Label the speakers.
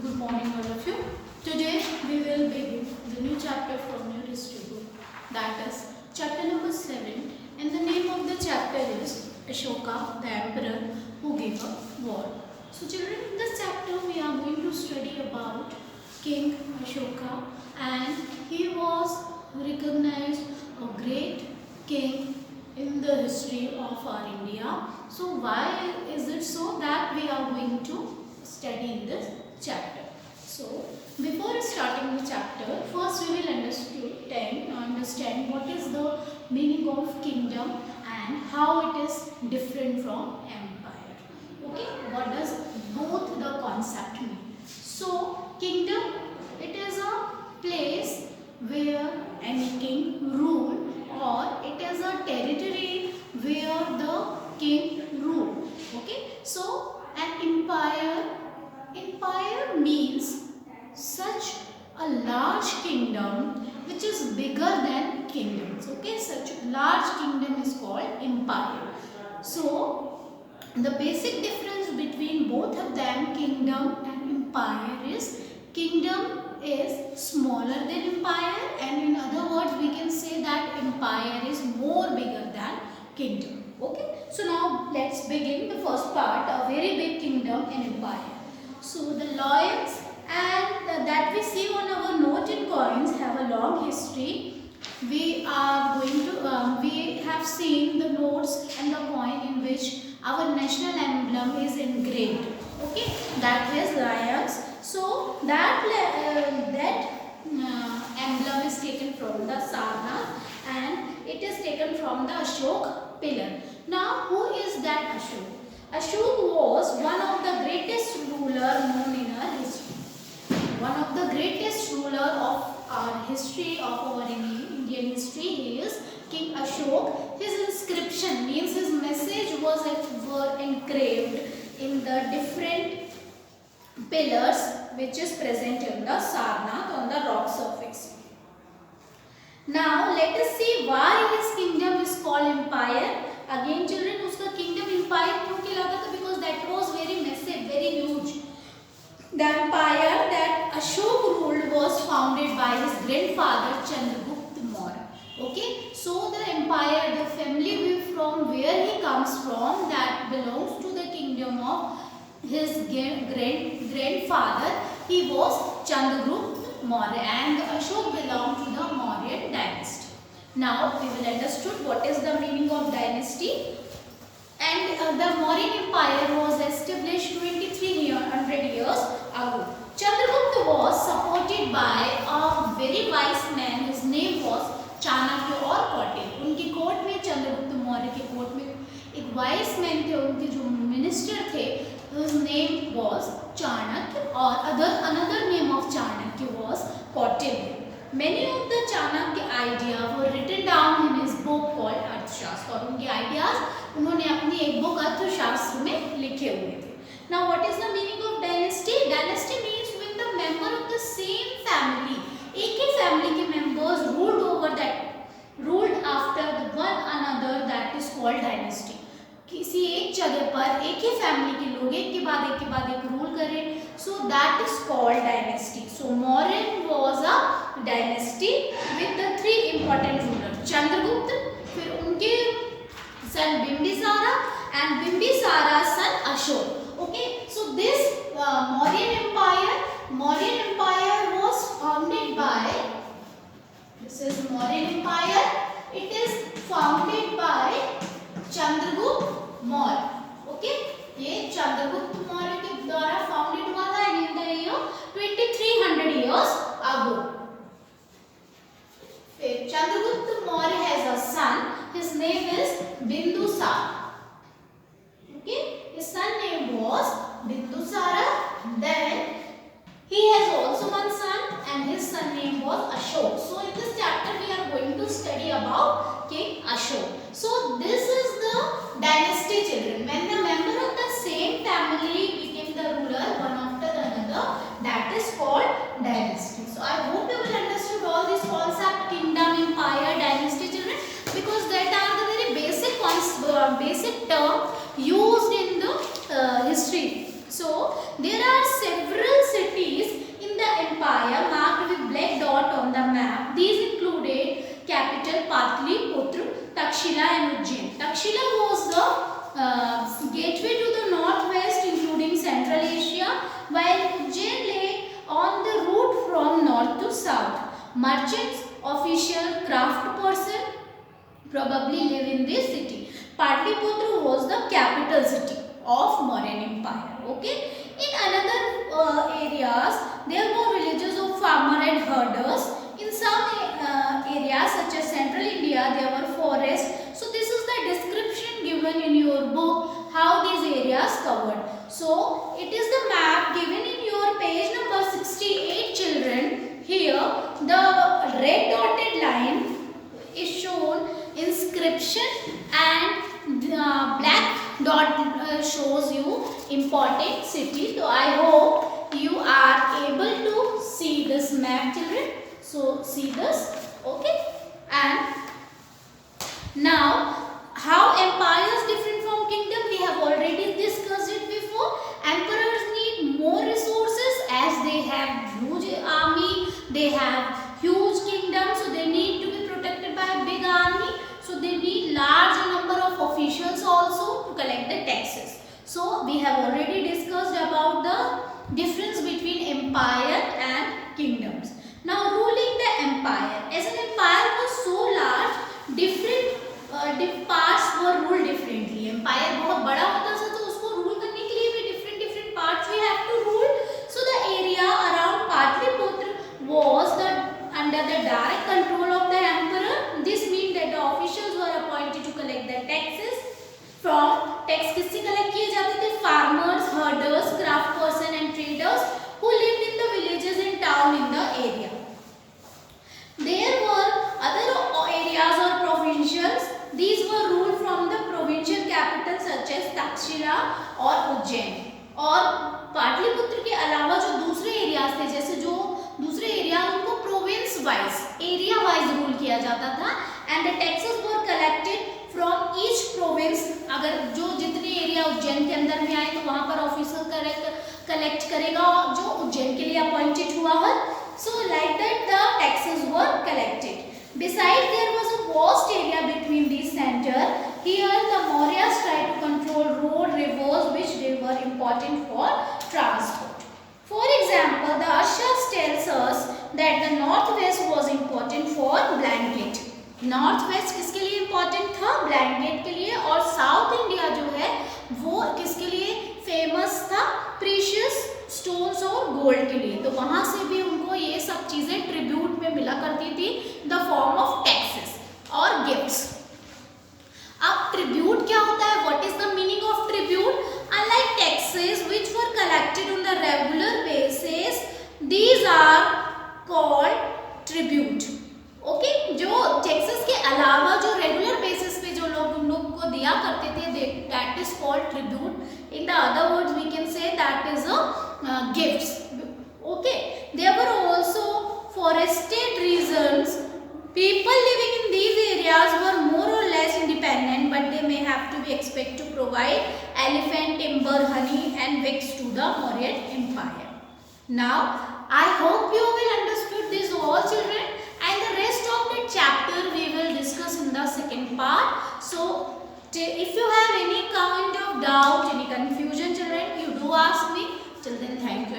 Speaker 1: Good morning, all of you. Today we will begin the new chapter from your history book. That is chapter number 7, and the name of the chapter is Ashoka, the emperor who gave up war. So, children, in this chapter we are going to study about King Ashoka, and he was recognized a great king in the history of our India. So, why is it so that we are going to study in this chapter? So, before starting the chapter, first we will understand what is the meaning of kingdom and how it is different from empire. Okay, what does both the concept mean? So, kingdom, it is a place where any king rule, or it is a territory where the king rule. Okay, so an empire means such a large kingdom which is bigger than kingdoms. Okay, such a large kingdom is called empire. So the basic difference between both of them, kingdom and empire, is kingdom is smaller than empire, and in other words we can say that empire is more bigger than kingdom. Okay, so now let's begin the first part, a very big kingdom and empire. So the lions and that we see on our note and coins have a long history. We are going to we have seen the notes and the coin in which our national emblem is engraved. Okay, that is lions. So that emblem is taken from the Sarnath, and it is taken from the Ashok pillar. Now, who is that Ashok? Ashok was one of the greatest ruler known in our history. One of the greatest ruler of our history, of our Indian history, is King Ashok. His inscription means his message were engraved in the different pillars which is present in the Sarnath on the rock surface. Now let us see why his kingdom is called empire. Again children, uska kingdom empire क्यों कहलाता था? Because that was very massive, very huge. The empire that Ashok ruled was founded by his grandfather Chandragupta Maurya. Okay, so the empire, the family from where he comes from, that belongs to the kingdom of his grandfather. He was Chandragupta Maurya, and Ashok belonged to the Mauryan dynasty. Now we will understood what is the meaning of dynasty. And the Mauryan Empire was established 2300 years ago. Chandragupta was supported by a very wise man. His name was Chanakya or Kautilya. उनकी court में, चंद्रगुप्त मौर्य के court में एक vice man थे, उनके जो minister थे, his name was Chanakya, or another name of Chanakya was Kautilya. Many of the Chanakya ideas were written down in his book called अर्थशास्त्र, और उनके आइडियाज उन्होंने अपनी एक बुक अर्थशास्त्र में लिखे हुए थे. Now what is the meaning of dynasty? Dynasty means when the member of the same family, एक ही family के members ruled after the one another, that is called dynasty. किसी एक जगह पर एक ही फैमिली के लोग एक के बाद एक रूल करें, so that is called dynasty. So Mauryan was a dynasty with the three important rulers, Chandragupta, फिर उनके son Bimbisara, and Bimbisara's son Ashok. Okay, so this Mauryan Empire was founded by, this is Mauryan Empire, it is founded by Chandragupta Maurya. Okay, ये चंद्रगुप्त मौर्य के द्वारा founded हुआ था in the year 2300 years ago. Chandragupta Maurya has a son. His name is Bindusara. Okay, his son name was Bindusara. Then he has also one son, and his son name was Ashok. So in this chapter we are going to study about King Ashok. So this is the dynasty children. When the member of the same family became the ruler one after another, that is called dynasty. So I hope you will understood all these concepts, kingdom, empire, dynasty children, because that are the very basic term used in the history. So there are several cities merchants, official, craft person probably live in this city. Patliputra was the capital city of Mauryan Empire. Okay. In another areas, there were villages of farmer and herders. In some areas such as central India, there were forests. So this is the description given in your book how these areas covered. So it is the map given in your page number 68, children. Here the red dotted line is shown inscription and black dot shows you important city. So I hope you are able to see this map, children. So see this, okay. And now how empires different from kingdom, we have already discussed it before. Emperors need more resources as they have huge army, they have huge kingdom, so they need to be protected by a big army. So they need large number of officials also to collect the taxes. So we have already discussed about the difference between empire and kingdoms. Now ruling the empire. As an empire was so large, different parts were ruled differently. Empire बहुत बड़ा होता था तो उसको rule करने के लिए भी different parts we have to rule. So the area around Patliputra was under the direct control of the emperor. This means that the officials were appointed to collect the taxes from. Tax किससे collect किए जाते थे? Farmers, herders, craft person and traders who lived in the villages and town in the area. There were other areas or provincials. These were ruled from the provincial capitals such as Takshila or Ujjain. और पाटलिपुत्र के अलावा जो दूसरे areas थे, जैसे जो दूसरे area उनको province wise, area wise rule किया जाता था. And the taxes were collected from each province. अगर जो जितने एरिया उज्जैन के अंदर में आए तो वहां पर ऑफिसर कलेक्ट करेगा जो उज्जैन के लिए अपॉइंटेड हुआ है. So like that the taxes were collected. Besides, there was a vast area between these centers. Here, the Mauryas tried to control road, rivers, which they were important for transport. For example, the Ashas tells us that the northwest was important for blanket. Northwest किसके लिए important था? Blanket के लिए. और South India जो है वो किसके लिए famous था? Precious stones और gold के लिए. तो वहाँ से भी उनको ये सब चीजें ट्रिब्यूट में मिला करती थी, द फॉर्म ऑफ टैक्सेस और गिफ्ट्स. अब ट्रिब्यूट क्या होता है? What is the meaning of tribute? Unlike taxes which were collected on the regular basis, these are called tribute. Okay, जो टैक्सेस के अलावा जो रेगुलर बेसिस पे जो लोग उन लोग को दिया करते थे, that is called tribute. In the other words we can say that is a gifts. Okay, there were also forested regions. People living in these areas were more or less independent, but they may have to be expected to provide elephant, timber, honey and wigs to the Mauryan Empire. Now, I hope you will understood this all, children, and the rest of the chapter we will discuss in the second part. So, if you have any kind of doubt, any confusion, children, you do ask me. Till then, thank you.